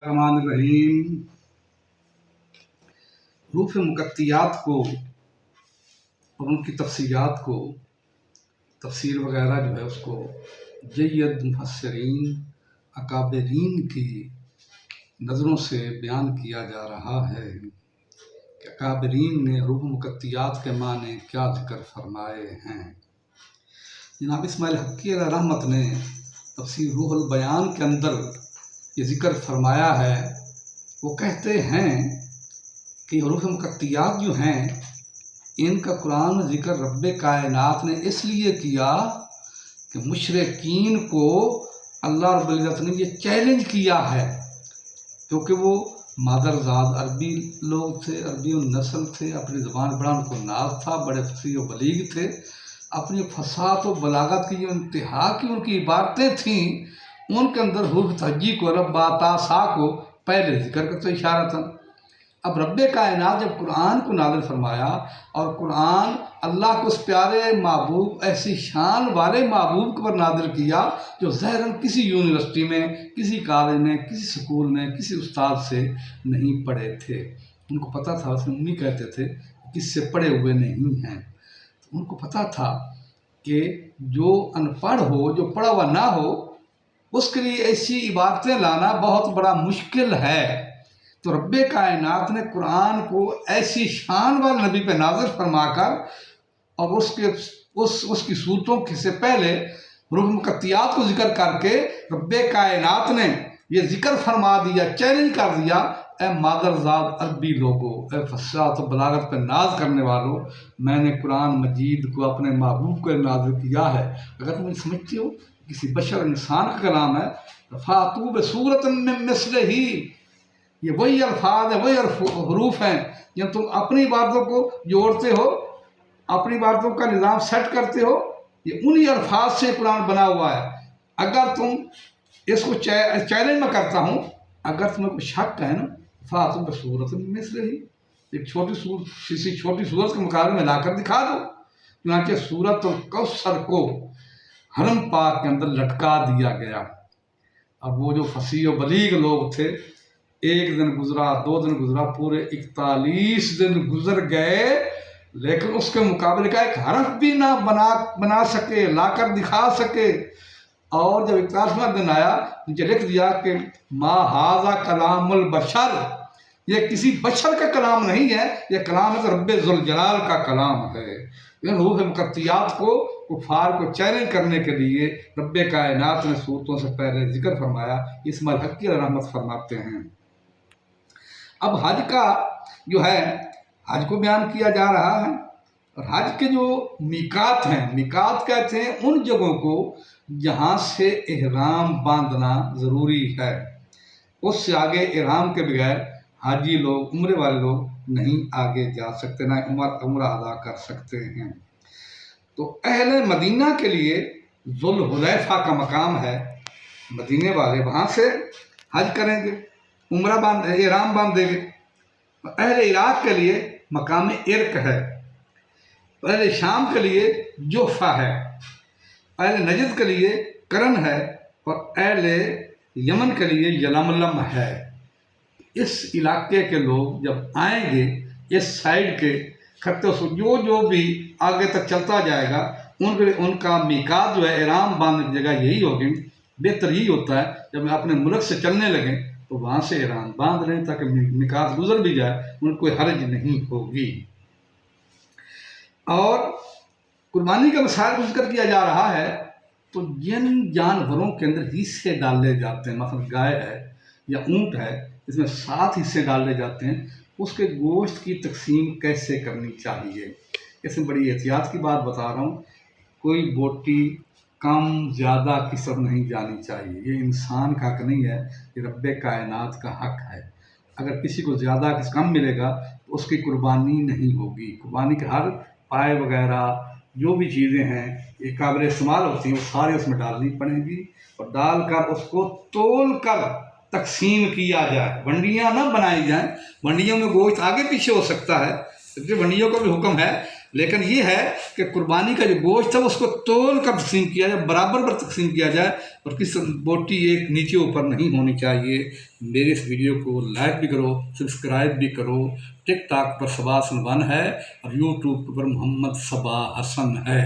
रहमान रहीम। Roof मुकत्तियात को और उनकी तफसीलात को, तफसील वगैरह जो है उसको जय्यद मुफस्सिरीन अकाबरीन की नज़रों से बयान किया जा रहा है कि अकाबरीन ने रूफ मुकत्तियात के माने क्या जिक्र फरमाए हैं। जनाब इस्माइल हक्की रहमत ने तफसीर रूहुल बयान के अंदर ये जिक्र फरमाया है। वो कहते हैं कि रूह मुकत्तियात जो हैं इनका कुरान में जिक्र रब्बे कायनात ने इसलिए किया कि मुशरिकीन को अल्लाह रब्बुल इज़्ज़त ने ये चैलेंज किया है, क्योंकि वो मादरजाद अरबी लोग थे, अरबी नस्ल थे, अपनी ज़बान बड़ा उनको नाज था, बड़े फसीह व बलीग थे, अपनी फसात व बलागत की जो इंतहा की उनकी इबारतें थीं उनके अंदर हुर्फ तहज्जी को रब्बातासा को पहले जिक्र करते इशारा था। अब रब्बे कायनात जब कुरान को नाज़िल फरमाया और कुरान अल्लाह को उस प्यारे महबूब ऐसी शान वाले महबूब पर नाज़िल किया जो ज़ाहिरन किसी यूनिवर्सिटी में, किसी कॉलेज में, किसी स्कूल में, किसी उस्ताद से नहीं पढ़े थे। उनको पता था, उसमें उम्मी कहते थे, किससे पढ़े हुए नहीं हैं। तो उनको पता था कि जो अनपढ़ हो, जो पढ़ा हुआ ना हो, उसके लिए ऐसी इबारतें लाना बहुत बड़ा मुश्किल है। तो रब्बे कायनात ने कुरान को ऐसी शान वाले नबी पे नाज़िल फरमाकर और उसकी सूरतों से पहले रूह मुकत्तियात को जिक्र करके रब्बे कायनात ने ये जिक्र फरमा दिया, चैलेंज कर दिया, ए मादरजाद अरबी लोगों, ए फसात व बलागत पर नाज करने वालों, मैंने कुरान मजीद को अपने महबूब को नाज़िल किया है। अगर तुम समझते हो किसी बशर इंसान का कलाम है, फातू बसूरत में मिस्लिही, ये वही अल्फाज है, वही हरूफ हैं जब तुम अपनी बातों को जोड़ते हो, अपनी बातों का निज़ाम सेट करते हो, ये उन्हीं अल्फाज से कुरान बना हुआ है। अगर तुम इसको चैलेंज में करता हूँ, अगर तुम्हें कोई शक है ना, फातू बसूरत में मिस्लिही, एक छोटी सूरत के मुकाबले में लाकर दिखा दो। चुनांचे सूरतुल कौसर को हरम पाक के अंदर लटका दिया गया। अब वो जो फसीह व बलीग लोग थे, एक दिन गुजरा, दो दिन गुजरा, पूरे 41 दिन गुजर गए, लेकिन उसके मुकाबले का एक हरफ भी ना बना सके, लाकर दिखा सके। और जब 41वां दिन आया, नीचे लिख दिया कि मा हाजा कलामुल बशर, ये किसी बशर का कलाम नहीं है, ये कलाम है रब्बे जुल जलाल का कलाम है। रूह मुकत्तियात को कुफार को चैलेंज करने के लिए रब्बे कायनात ने सूरतों से पहले जिक्र फरमाया। इस्माइल हक्की रहमत फरमाते हैं। अब हज का जो है, हज को बयान किया जा रहा है, और हज के जो मिकात हैं, मिकात कहते हैं उन जगहों को जहाँ से इहराम बांधना ज़रूरी है। उससे आगे इहराम के बगैर हाजी लोग, उम्रे वाले लोग नहीं आगे जा सकते, ना उम्रा अदा कर सकते हैं। तो अहले मदीना के लिए जुल हुलैफा का मकाम है, मदीने वाले वहाँ से हज करेंगे, इहराम बांधेंगे। अहले इराक के लिए मकाम इर्क है, अहले शाम के लिए जोफा है, अहले नजद के लिए करन है, और अहले यमन के लिए यलमलम है। इस इलाके के लोग जब आएंगे, इस साइड के खत्ते से जो भी आगे तक चलता जाएगा, उनके लिए उनका मिकात जो है, इहराम बांधने की जगह यही होगी। बेहतर यही होता है जब अपने मुल्क से चलने लगें तो वहाँ से इहराम बांध लें, ताकि मिकात गुजर भी जाए, उनको कोई हर्ज नहीं होगी। और कुर्बानी का मसाइल को जिक्र किया जा रहा है, तो जिन जानवरों के अंदर हिस्से डाले जाते हैं, मतलब गाय है या ऊँट है, इसमें 7 हिस्से डाले जाते हैं, उसके गोश्त की तकसीम कैसे करनी चाहिए, इसमें बड़ी एहतियात की बात बता रहा हूँ। कोई बोटी कम ज़्यादा की सब नहीं जानी चाहिए, ये इंसान का हक नहीं है, ये रब्बे कायनात का हक है। अगर किसी को ज़्यादा किसी कम मिलेगा तो उसकी कुर्बानी नहीं होगी। कुर्बानी के हर पाए वगैरह जो भी चीज़ें हैं ये काबिल इस्तेमाल होती हैं, वो सारे उसमें डालनी पड़ेंगी, और डालकर उसको तोल कर तकसीम किया जाए। वंडियाँ ना बनाई जाएँ, वंडियों में गोश्त आगे पीछे हो सकता है, इसलिए वंडियों का भी हुक्म है لیکن یہ ہے کہ قربانی کا جو گوشت ہے اس کو تول کر تقسیم کیا جائے، برابر پر تقسیم کیا جائے، اور کس بوٹی ایک نیچے اوپر نہیں ہونی چاہیے۔ میرے اس ویڈیو کو لائک بھی کرو، سبسکرائب بھی کرو۔ ٹک ٹاک پر صبا حسن 1 ہے اور یوٹیوب پر محمد صبا حسن ہے۔